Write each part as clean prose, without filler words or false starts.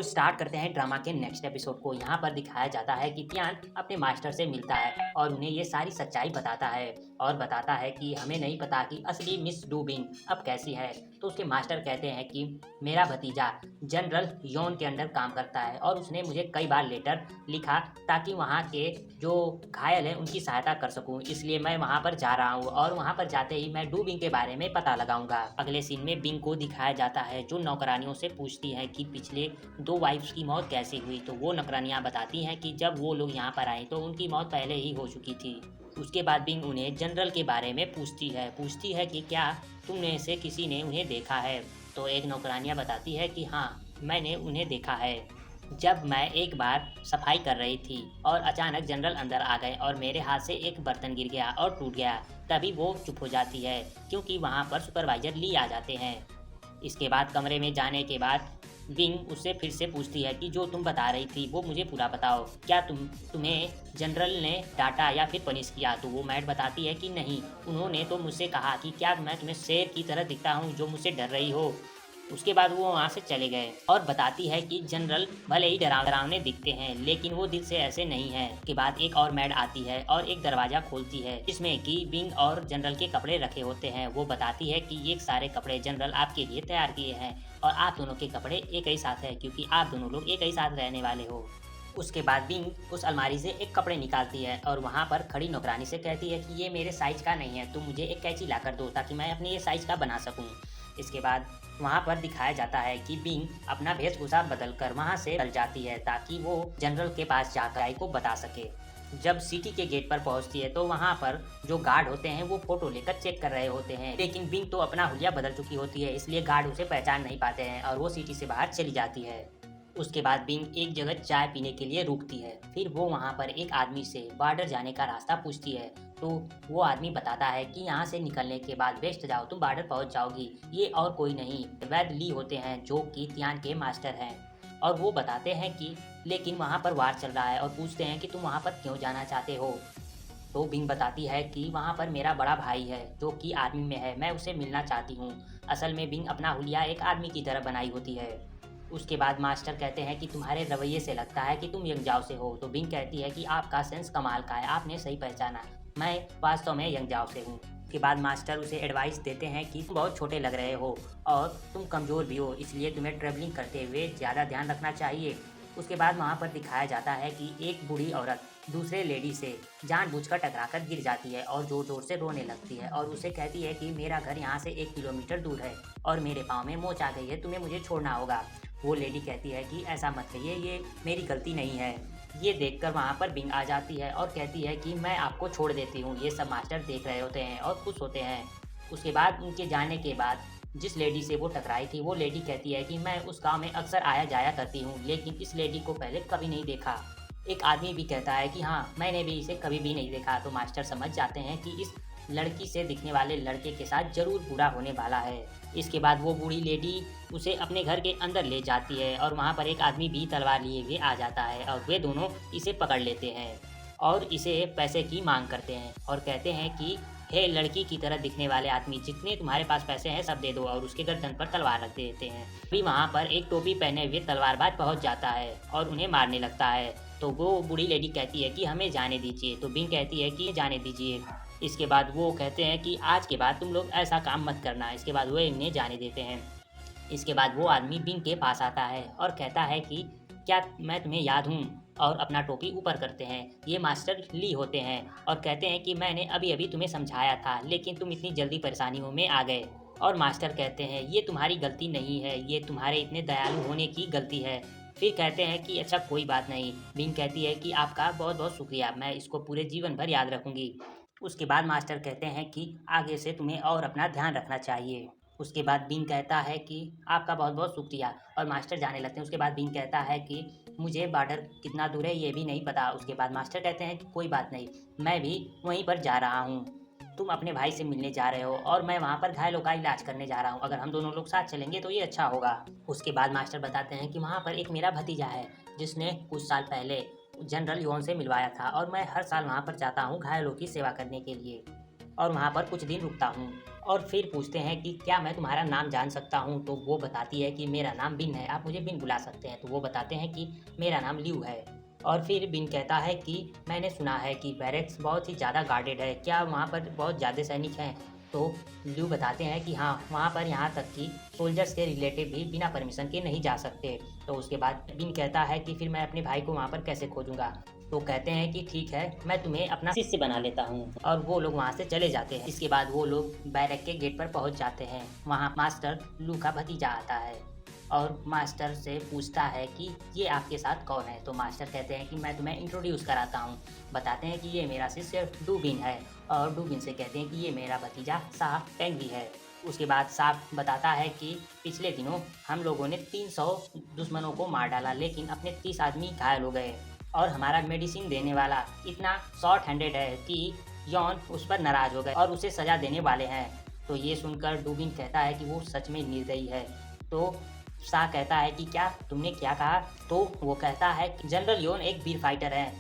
Start करते हैं drama के नेक्स्ट एपिसोड को। यहाँ पर दिखाया जाता है कि तियान अपने मास्टर से मिलता है और उन्हें ये सारी सच्चाई बताता है और बताता है कि हमें नहीं पता कि असली मिस डूबिंग अब कैसी है। तो उसके मास्टर कहते हैं कि मेरा भतीजा जनरल योन के अंडर काम करता है और उसने मुझे कई बार लेटर लिखा ताकि वहाँ के जो घायल हैं उनकी सहायता कर सकूँ, इसलिए मैं वहाँ पर जा रहा हूँ और वहाँ पर जाते ही मैं डूबिंग के बारे में पता लगाऊंगा। अगले सीन में बिंग को दिखाया जाता है जो नौकरानियों से पूछती है कि पिछले 2 वाइफ्स की मौत कैसे हुई। तो वो नौकरानियाँ बताती हैं कि जब वो लोग यहाँ पर आए तो उनकी मौत पहले ही हो चुकी थी। उसके बाद बिंग उन्हें जनरल के बारे में पूछती है कि क्या तुम में से किसी ने उन्हें देखा है। तो एक नौकरानियाँ बताती है कि हाँ, मैंने उन्हें देखा है। जब मैं एक बार सफाई कर रही थी और अचानक जनरल अंदर आ गए और मेरे हाथ से एक बर्तन गिर गया और टूट गया, तभी वो चुप हो जाती है क्योंकि वहाँ पर सुपरवाइजर ली आ जाते हैं। इसके बाद कमरे में जाने के बाद विंग उससे फिर से पूछती है कि जो तुम बता रही थी वो मुझे पूरा बताओ, क्या तुम्हें जनरल ने डांटा या फिर पनिश किया। तो वो मैड बताती है कि नहीं, उन्होंने तो मुझसे कहा कि क्या मैं तुम्हें शेर की तरह दिखता हूँ जो मुझसे डर रही हो। उसके बाद वो वहाँ से चले गए और बताती है कि जनरल भले ही डरावने दिखते हैं लेकिन वो दिल से ऐसे नहीं है। के बाद एक और मैड आती है और एक दरवाजा खोलती है जिसमें कि विंग और जनरल के कपड़े रखे होते हैं। वो बताती है कि ये सारे कपड़े जनरल आपके लिए तैयार किए हैं और आप दोनों के कपड़े एक ही साथ है क्योंकि आप दोनों लोग एक ही साथ रहने वाले हो। उसके बाद विंग उस अलमारी से एक कपड़े निकालती है और वहाँ पर खड़ी नौकरानी से कहती है कि ये मेरे साइज का नहीं है, तुम मुझे एक कैंची ला कर दो ताकि मैं अपने ये साइज का बना सकूँ। इसके बाद वहाँ पर दिखाया जाता है कि बिंग अपना वेशभूषा बदलकर वहाँ से चल जाती है ताकि वो जनरल के पास जाकर आई को बता सके। जब सिटी के गेट पर पहुँचती है तो वहाँ पर जो गार्ड होते हैं वो फोटो लेकर चेक कर रहे होते हैं, लेकिन बिंग तो अपना हुलिया बदल चुकी होती है इसलिए गार्ड उसे पहचान नहीं पाते हैं और वो सिटी से बाहर चली जाती है। उसके बाद बिंग एक जगह चाय पीने के लिए रुकती है। फिर वो वहाँ पर एक आदमी से बॉर्डर जाने का रास्ता पूछती है। तो वो आदमी बताता है कि यहाँ से निकलने के बाद वेस्ट जाओ, तुम बॉर्डर पहुँच जाओगी। ये और कोई नहीं, वैद ली होते हैं जो कि तियान के मास्टर हैं। और वो बताते हैं कि लेकिन वहाँ पर वार चल रहा है और पूछते हैं कि तुम वहाँ पर क्यों जाना चाहते हो। तो बिंग बताती है कि वहाँ पर मेरा बड़ा भाई है जो कि आर्मी में है, मैं उसे मिलना चाहती हूँ। असल में बिंग अपना हुलिया एक आदमी की तरह बनाई होती है। उसके बाद मास्टर कहते हैं कि तुम्हारे रवैये से लगता है कि तुम यंगजाओ से हो। तो बिंग कहती है कि आपका सेंस कमाल का है, आपने सही पहचाना, मैं वास्तव में यंगजाओ से हूँ। के बाद मास्टर उसे एडवाइस देते हैं कि तुम बहुत छोटे लग रहे हो और तुम कमज़ोर भी हो, इसलिए तुम्हें ट्रैवलिंग करते हुए ज़्यादा ध्यान रखना चाहिए। उसके बाद वहाँ पर दिखाया जाता है कि एक बूढ़ी औरत दूसरे लेडी से जानबूझकर टकराकर गिर जाती है और ज़ोर ज़ोर से रोने लगती है और उसे कहती है कि मेरा घर यहाँ से 1 किलोमीटर दूर है और मेरे पाँव में मोच आ गई है, तुम्हें मुझे छोड़ना होगा। वो लेडी कहती है कि ऐसा मत कहिए, ये मेरी गलती नहीं है। ये देखकर वहाँ पर बिंग आ जाती है और कहती है कि मैं आपको छोड़ देती हूँ। ये सब मास्टर देख रहे होते हैं और खुश होते हैं। उसके बाद उनके जाने के बाद जिस लेडी से वो टकराई थी वो लेडी कहती है कि मैं उस गांव में अक्सर आया जाया करती हूँ लेकिन इस लेडी को पहले कभी नहीं देखा। एक आदमी भी कहता है कि हाँ, मैंने भी इसे कभी भी नहीं देखा। तो मास्टर समझ जाते हैं कि इस लड़की से दिखने वाले लड़के के साथ जरूर बुरा होने वाला है। इसके बाद वो बूढ़ी लेडी उसे अपने घर के अंदर ले जाती है और वहाँ पर एक आदमी भी तलवार लिए हुए आ जाता है और वे दोनों इसे पकड़ लेते हैं और इसे पैसे की मांग करते हैं और कहते हैं कि हे लड़की की तरह दिखने वाले आदमी, जितने तुम्हारे पास पैसे हैं सब दे दो, और उसके गर्दन पर तलवार रख देते हैं। अभी वहाँ पर एक टोपी पहने हुए तलवारबाज पहुँच जाता है और उन्हें मारने लगता है। तो वो बूढ़ी लेडी कहती है कि हमें जाने दीजिए। तो बिंग कहती है कि जाने दीजिए। इसके बाद वो कहते हैं कि आज के बाद तुम लोग ऐसा काम मत करना। इसके बाद वो इन्हें जाने देते हैं। इसके बाद वो आदमी बिंग के पास आता है और कहता है कि क्या मैं तुम्हें याद हूँ, और अपना टोपी ऊपर करते हैं। ये मास्टर ली होते हैं और कहते हैं कि मैंने अभी अभी तुम्हें समझाया था लेकिन तुम इतनी जल्दी परेशानियों में आ गए। और मास्टर कहते हैं ये तुम्हारी गलती नहीं है, ये तुम्हारे इतने दयालु होने की गलती है। फिर कहते हैं कि अच्छा कोई बात नहीं। बिंग कहती है कि आपका बहुत बहुत शुक्रिया, मैं इसको पूरे जीवन भर याद रखूँगी। उसके बाद मास्टर कहते हैं कि आगे से तुम्हें और अपना ध्यान रखना चाहिए। उसके बाद बिंग कहता है कि आपका बहुत बहुत शुक्रिया, और मास्टर जाने लगते हैं। उसके बाद बिंग कहता है कि मुझे बॉर्डर कितना दूर है ये भी नहीं पता। उसके बाद मास्टर कहते हैं कि कोई बात नहीं, मैं भी वहीं पर जा रहा हूँ, तुम अपने भाई से मिलने जा रहे हो और मैं वहाँ पर घायलों का इलाज करने जा रहा हूँ, अगर हम दोनों लोग साथ चलेंगे तो ये अच्छा होगा। उसके बाद मास्टर बताते हैं कि वहाँ पर एक मेरा भतीजा है जिसने कुछ साल पहले जनरल योन से मिलवाया था और मैं हर साल वहाँ पर जाता हूँ घायलों की सेवा करने के लिए और वहाँ पर कुछ दिन रुकता हूँ। और फिर पूछते हैं कि क्या मैं तुम्हारा नाम जान सकता हूँ, तो वो बताती है कि मेरा नाम बिन है, आप मुझे बिन बुला सकते हैं। तो वो बताते हैं कि मेरा नाम लियू है। और फिर बिन कहता है कि मैंने सुना है कि बैरक्स बहुत ही ज़्यादा गार्डेड है, क्या वहाँ पर बहुत ज़्यादा सैनिक हैं? तो लियू बताते हैं कि हाँ, वहाँ पर यहाँ तक कि सोल्जर्स के रिलेटिव भी बिना परमिशन के नहीं जा सकते। तो उसके बाद बिन कहता है कि फिर मैं अपने भाई को वहाँ पर कैसे खोजूँगा? तो कहते हैं कि ठीक है, मैं तुम्हें अपना शिष्य बना लेता हूँ, और वो लोग वहाँ से चले जाते हैं। इसके बाद वो लोग बैरक के गेट पर पहुँच जाते हैं। वहाँ मास्टर लू का भतीजा आता है और मास्टर से पूछता है कि ये आपके साथ कौन है? तो मास्टर कहते हैं कि मैं तुम्हें इंट्रोड्यूस कराता हूँ। बताते हैं कि ये मेरा शिष्य डूबिन है, और डूबिन से कहते हैं कि ये मेरा भतीजा शाह पेंगी है। उसके बाद साफ बताता है कि पिछले दिनों हम लोगों ने 300 दुश्मनों को मार डाला, लेकिन अपने 30 आदमी घायल हो गए, और हमारा मेडिसिन देने वाला इतना शॉर्ट हैंडेड है कि यॉन उस पर नाराज हो गए और उसे सजा देने वाले हैं। तो ये सुनकर डूबिन कहता है कि वो सच में निर्दयी है। तो शाह कहता है कि क्या तुमने क्या कहा? तो वो कहता है कि जनरल योन एक वीर फाइटर है।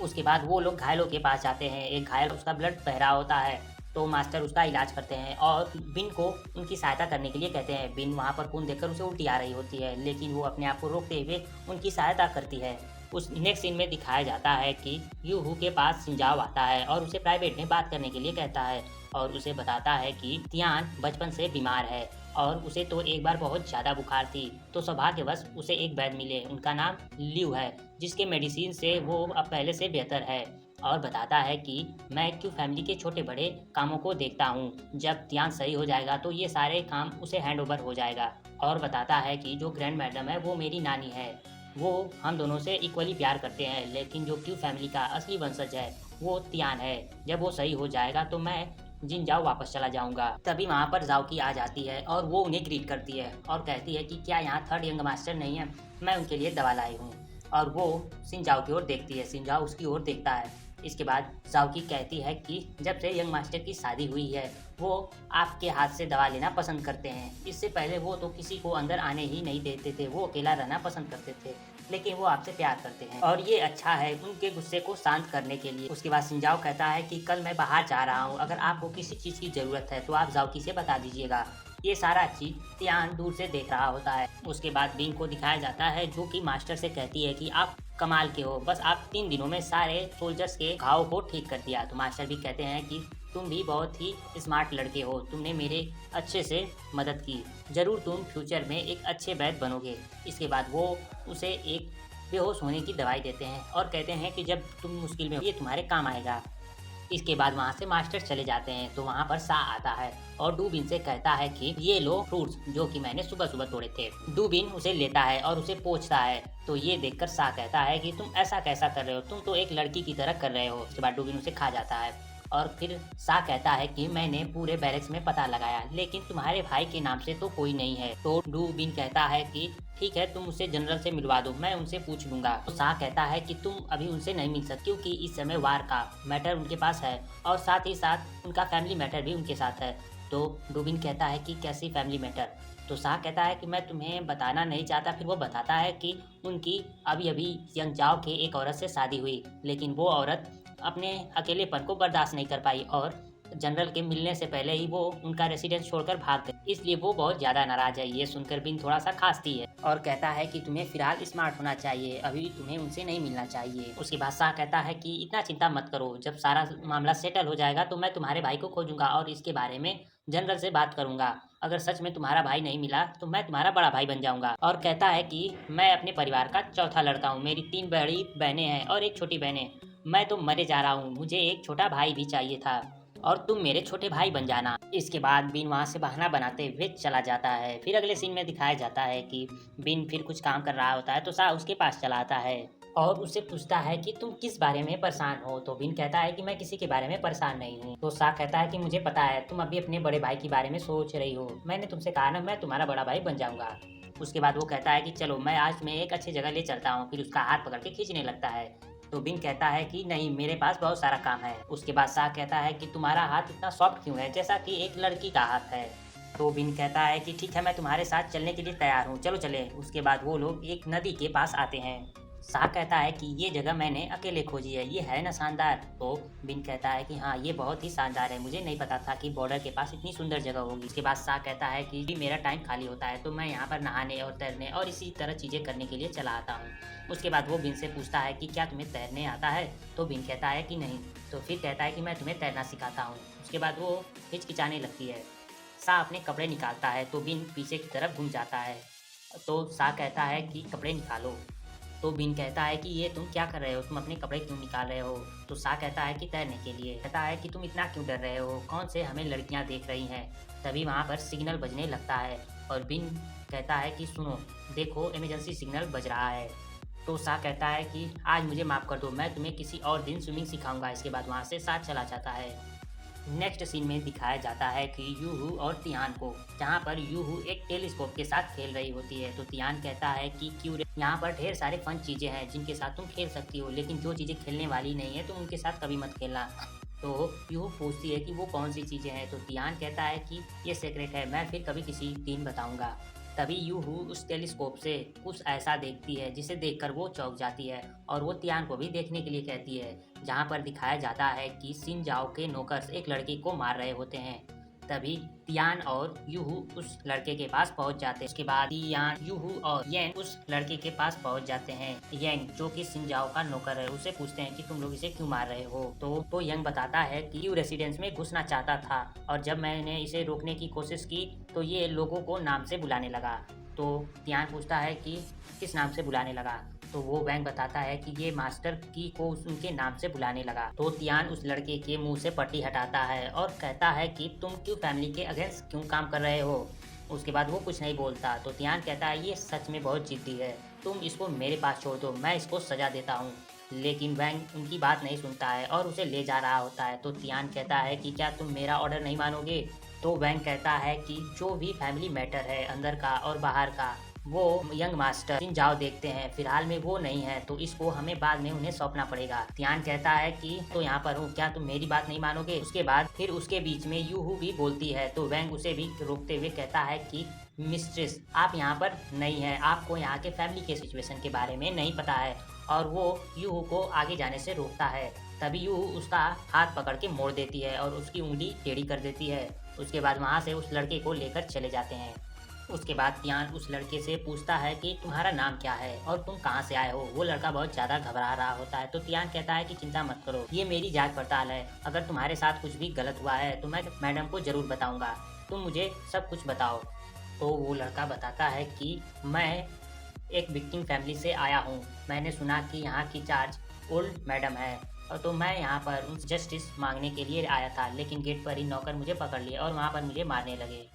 उसके बाद वो लोग घायलों के पास जाते हैं। एक घायल, उसका ब्लड बह रहा होता है, तो मास्टर उसका इलाज करते हैं और बिन को उनकी सहायता करने के लिए कहते हैं। बिन वहाँ पर खून देखकर उसे उल्टी आ रही होती है, लेकिन वो अपने आप को रोकते हुए उनकी सहायता करती है। उस नेक्स्ट सीन में दिखाया जाता है कि यूहू के पास सिंजाओ आता है और उसे प्राइवेट में बात करने के लिए कहता है, और उसे बताता है कि तियान बचपन से बीमार है और उसे तो एक बार बहुत ज़्यादा बुखार थी, तो सौभाग्यवश उसे एक वैद्य मिले, उनका नाम लियू है, जिसके मेडिसिन से वो अब पहले से बेहतर है। और बताता है कि मैं क्यों फैमिली के छोटे बड़े कामों को देखता हूँ, जब ध्यान सही हो जाएगा तो ये सारे काम उसे हैंड ओवर हो जाएगा। और बताता है कि जो ग्रैंड मैडम है वो मेरी नानी है, वो हम दोनों से इक्वली प्यार करते हैं, लेकिन जो क्यू फैमिली का असली वंशज है वो तियान है। जब वो सही हो जाएगा तो मैं जिनजाओ वापस चला जाऊंगा। तभी वहाँ पर जाओकी आ जाती है और वो उन्हें ग्रीट करती है और कहती है कि क्या यहाँ थर्ड यंग मास्टर नहीं है, मैं उनके लिए दवा लाई हूँ। और वो सिंजाओ की ओर देखती है, सिंजाओ उसकी ओर देखता है। इसके बाद जाओकी कहती है कि जब से यंग मास्टर की शादी हुई है वो आपके हाथ से दवा लेना पसंद करते हैं। इससे पहले वो तो किसी को अंदर आने ही नहीं देते थे, वो अकेला रहना पसंद करते थे, लेकिन वो आपसे प्यार करते हैं और ये अच्छा है उनके गुस्से को शांत करने के लिए। उसके बाद सिंजाओ कहता है कि कल मैं बाहर जा रहा हूँ, अगर आपको किसी चीज़ की ज़रूरत है तो आप जाओकी से बता दीजिएगा। ये सारा चीज तियान दूर से देख रहा होता है। उसके बाद बिंग को दिखाया जाता है, जो कि मास्टर से कहती है कि आप कमाल के हो, बस आप 3 दिनों में सारे सोल्जर्स के घाव को ठीक कर दिया। तो मास्टर भी कहते हैं कि तुम भी बहुत ही स्मार्ट लड़के हो, तुमने मेरे अच्छे से मदद की, जरूर तुम फ्यूचर में एक अच्छे वैद्य बनोगे। इसके बाद वो उसे एक बेहोश होने की दवाई देते हैं और कहते हैं कि जब तुम मुश्किल में हो ये तुम्हारे काम आएगा। इसके बाद वहाँ से मास्टर चले जाते हैं, तो वहाँ पर सा आता है और डूबिन से कहता है कि ये लो फ्रूट्स जो कि मैंने सुबह सुबह तोड़े थे। डूबिन उसे लेता है और उसे पोंछता है, तो ये देखकर सा कहता है कि तुम ऐसा कैसा कर रहे हो, तुम तो एक लड़की की तरह कर रहे हो। उसके बाद डूबिन उसे खा जाता है और फिर सा कहता है कि मैंने पूरे बैरक्स में पता लगाया, लेकिन तुम्हारे भाई के नाम से तो कोई नहीं है। तो डूबिन कहता है कि ठीक है, तुम उसे जनरल से मिलवा दो, मैं उनसे पूछ लूंगा। तो सा कहता है कि तुम अभी उनसे नहीं मिल सकते क्योंकि इस समय वार का मैटर उनके पास है और साथ ही साथ उनका फैमिली मैटर भी उनके साथ है। तो डूबिन कहता है कि कैसी फैमिली मैटर? तो शाह कहता है कि मैं तुम्हें बताना नहीं चाहता। फिर वो बताता है कि उनकी अभी अभी यंगजाओ के एक औरत से शादी हुई, लेकिन वो औरत अपने अकेलेपन को बर्दाश्त नहीं कर पाई और जनरल के मिलने से पहले ही वो उनका रेसिडेंस छोड़कर भाग गई, इसलिए वो बहुत ज़्यादा नाराज है। ये सुनकर बिन थोड़ा सा खांसती है और कहता है कि तुम्हें फिलहाल स्मार्ट होना चाहिए, अभी तुम्हें उनसे नहीं मिलना चाहिए। उसके बाद शाह कहता है कि इतना चिंता मत करो, जब सारा मामला सेटल हो जाएगा तो मैं तुम्हारे भाई को खोजूंगा और इसके बारे में जनरल से बात करूंगा। अगर सच में तुम्हारा भाई नहीं मिला तो मैं तुम्हारा बड़ा भाई बन जाऊंगा। और कहता है कि मैं अपने परिवार का चौथा लड़का हूँ, मेरी 3 बड़ी बहनें हैं और एक छोटी बहन है, मैं तो मरे जा रहा हूँ, मुझे एक छोटा भाई भी चाहिए था और तुम मेरे छोटे भाई बन जाना। इसके बाद बिन वहाँ से बहाना बनाते हुए चला जाता है। फिर अगले सीन में दिखाया जाता है कि बिन फिर कुछ काम कर रहा होता है, तो शाह उसके पास चला आता है और उससे पूछता है कि तुम किस बारे में परेशान हो। तो बिन कहता है कि मैं किसी के बारे में परेशान नहीं हूँ। तो शाह कहता है कि मुझे पता है, तुम अभी अपने बड़े भाई के बारे में सोच रही हो, मैंने तुमसे कहा ना मैं तुम्हारा बड़ा भाई बन जाऊंगा। उसके बाद वो कहता है कि चलो मैं आज तुम्हें एक अच्छी जगह ले चलता हूँ। फिर उसका हाथ पकड़ के खींचने लगता है, तो बिन कहता है कि नहीं, मेरे पास बहुत सारा काम है। उसके बाद शाह कहता है कि तुम्हारा हाथ इतना सॉफ्ट क्यों है, जैसा कि एक लड़की का हाथ है। तो बिन कहता है कि ठीक है, मैं तुम्हारे साथ चलने के लिए तैयार हूँ, चलो चले। उसके बाद वो लोग एक नदी के पास आते हैं सा कहता है कि ये जगह मैंने अकेले खोजी है, ये है ना शानदार। तो बिन कहता है कि हाँ, ये बहुत ही शानदार है, मुझे नहीं पता था कि बॉर्डर के पास इतनी सुंदर जगह होगी। इसके बाद सा कहता है कि भी मेरा टाइम खाली होता है तो मैं यहाँ पर नहाने और तैरने और इसी तरह चीज़ें करने के लिए चला आता हूँ। उसके बाद वो बिन से पूछता है कि क्या तुम्हें तैरने आता है? तो बिन कहता है कि नहीं। तो फिर कहता है कि मैं तुम्हें तैरना सिखाता हूँ। उसके बाद वो हिचकिचाने लगती है। सा अपने कपड़े निकालता है तो बिन पीछे की तरफ घूम जाता है। तो सा कहता है कि कपड़े निकालो। तो बिन कहता है कि ये तुम क्या कर रहे हो, तुम अपने कपड़े क्यों निकाल रहे हो? तो सा कहता है कि तैरने के लिए। कहता है कि तुम इतना क्यों डर रहे हो, कौन से हमें लड़कियां देख रही हैं? तभी वहाँ पर सिग्नल बजने लगता है और बिन कहता है कि सुनो, देखो इमरजेंसी सिग्नल बज रहा है। तो सा कहता है कि आज मुझे माफ़ कर दो, मैं तुम्हें किसी और दिन स्विमिंग सिखाऊंगा। इसके बाद वहाँ से सा चला जाता है। नेक्स्ट सीन में दिखाया जाता है कि यूहू और तियान को, जहाँ पर यूहू एक टेलीस्कोप के साथ खेल रही होती है। तो तियान कहता है कि क्यों रे, यहाँ पर ढेर सारे फन चीज़ें हैं जिनके साथ तुम खेल सकती हो, लेकिन जो चीज़ें खेलने वाली नहीं है तुम उनके साथ कभी मत खेलना। तो यूहू पूछती है कि वो कौन सी चीज़ें हैं। तो तियान कहता है कि ये सीक्रेट है, मैं फिर कभी किसी दिन बताऊंगा। तभी यूहू उस टेलीस्कोप से कुछ ऐसा देखती है जिसे देखकर वो चौंक जाती है और वो तियान को भी देखने के लिए कहती है, जहाँ पर दिखाया जाता है कि सिन जाओ के नौकर एक लड़की को मार रहे होते हैं। तभी तियान और यूहू उस लड़के के पास पहुंच जाते हैं। उसके बाद तियान, यूहू और येन उस लड़के के पास पहुंच जाते हैं। येंग जो कि सिंजाओ का नौकर है, उससे पूछते हैं कि तुम लोग इसे क्यों मार रहे हो। तो यंग बताता है कि यू रेसिडेंस में घुसना चाहता था और जब मैंने इसे रोकने की कोशिश की तो ये लोगों को नाम से बुलाने लगा। तो तियान पूछता है कि किस नाम से बुलाने लगा। तो वो वैंग बताता है कि ये मास्टर की को उनके नाम से बुलाने लगा। तो तियान उस लड़के के मुंह से पट्टी हटाता है और कहता है कि तुम क्यों फैमिली के अगेंस्ट क्यों काम कर रहे हो। उसके बाद वो कुछ नहीं बोलता। तो तियान कहता है ये सच में बहुत जिद्दी है, तुम इसको मेरे पास छोड़ दो, मैं इसको सजा देता हूँ। लेकिन वैंग उनकी बात नहीं सुनता है और उसे ले जा रहा होता है। तो तियान कहता है कि क्या तुम मेरा ऑर्डर नहीं मानोगे। तो वैंग कहता है कि जो भी फैमिली मैटर है अंदर का और बाहर का, वो यंग मास्टर सिन जाओ देखते हैं, फिलहाल में वो नहीं है तो इसको हमें बाद में उन्हें सौंपना पड़ेगा। तियान कहता है कि तो यहाँ पर हूँ, क्या तुम मेरी बात नहीं मानोगे। उसके बाद फिर उसके बीच में यूहू भी बोलती है। तो वैंग उसे भी रोकते हुए कहता है कि मिस्ट्रेस आप यहाँ पर नहीं है, आपको यहाँ के फैमिली के सिचुएशन के बारे में नहीं पता है। और वो यूहू को आगे जाने से रोकता है। तभी यूहू उसका हाथ पकड़ के मोड़ देती है और उसकी उंगली टेढ़ी कर देती है। उसके बाद वहाँ से उस लड़के को लेकर चले जाते हैं। उसके बाद तियान उस लड़के से पूछता है कि तुम्हारा नाम क्या है और तुम कहाँ से आए हो। वो लड़का बहुत ज़्यादा घबरा रहा होता है। तो तियान कहता है कि चिंता मत करो, ये मेरी जांच पड़ताल है, अगर तुम्हारे साथ कुछ भी गलत हुआ है तो मैं मैडम को ज़रूर बताऊंगा, तुम मुझे सब कुछ बताओ। तो वो लड़का बताता है कि मैं एक विक्टिम फैमिली से आया हूँ, मैंने सुना कि यहाँ की चार्ज ओल्ड मैडम है और तो मैं यहाँ पर जस्टिस मांगने के लिए आया था, लेकिन गेट पर ही नौकर मुझे पकड़ लिए और वहाँ पर मुझे मारने लगे।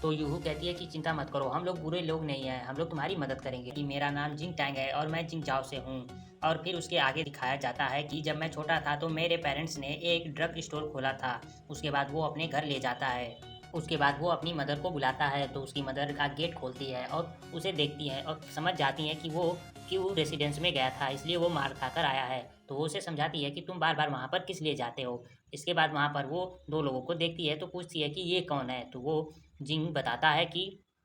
तो यूहू कहती है कि चिंता मत करो, हम लोग बुरे लोग नहीं हैं, हम लोग तुम्हारी मदद करेंगे। कि मेरा नाम जिंग टैंग है और मैं जिंग जाओ से हूँ। और फिर उसके आगे दिखाया जाता है कि जब मैं छोटा था तो मेरे पेरेंट्स ने एक ड्रग स्टोर खोला था। उसके बाद वो अपने घर ले जाता है। उसके बाद वो अपनी मदर को बुलाता है तो उसकी मदर का गेट खोलती है और उसे देखती है और समझ जाती है कि वो क्यों रेसिडेंस में गया था, इसलिए वो मार खाकर आया है। तो वो उसे समझाती है कि तुम बार बार वहाँ पर किस लिए जाते हो। इसके बाद वहाँ पर वो दो लोगों को देखती है तो पूछती है कि ये कौन है। तो वो जिंग बताता है कि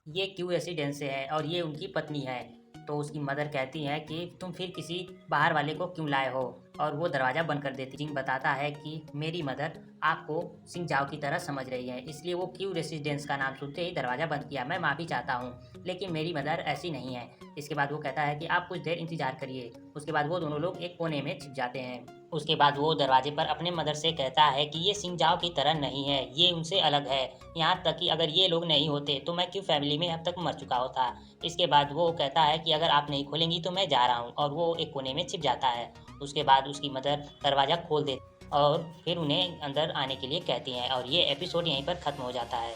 ये क्यू रेसिडेंस से है और ये उनकी पत्नी है। तो उसकी मदर कहती है कि तुम फिर किसी बाहर वाले को क्यों लाए हो, और वो दरवाज़ा बंद कर देती। जिंग बताता है कि मेरी मदर आपको सिंह जाओ की तरह समझ रही है, इसलिए वो क्यू रेसिडेंस का नाम सुनते ही दरवाज़ा बंद किया। मैं माफ़ी चाहता हूँ, लेकिन मेरी मदर ऐसी नहीं है। इसके बाद वो कहता है कि आप कुछ देर इंतज़ार करिए। उसके बाद वो दोनों लोग एक कोने में छिप जाते हैं। उसके बाद वो दरवाजे पर अपने मदर से कहता है कि ये सिंह जाओ की तरह नहीं है, ये उनसे अलग है। यहाँ तक कि अगर ये लोग नहीं होते तो मैं क्यों फैमिली में अब तक मर चुका होता। इसके बाद वो कहता है कि अगर आप नहीं खोलेंगी तो मैं जा रहा हूँ, और वो एक कोने में छिप जाता है। उसके बाद उसकी मदर दरवाज़ा खोल देती और फिर उन्हें अंदर आने के लिए कहती हैं और ये एपिसोड यहीं पर ख़त्म हो जाता है।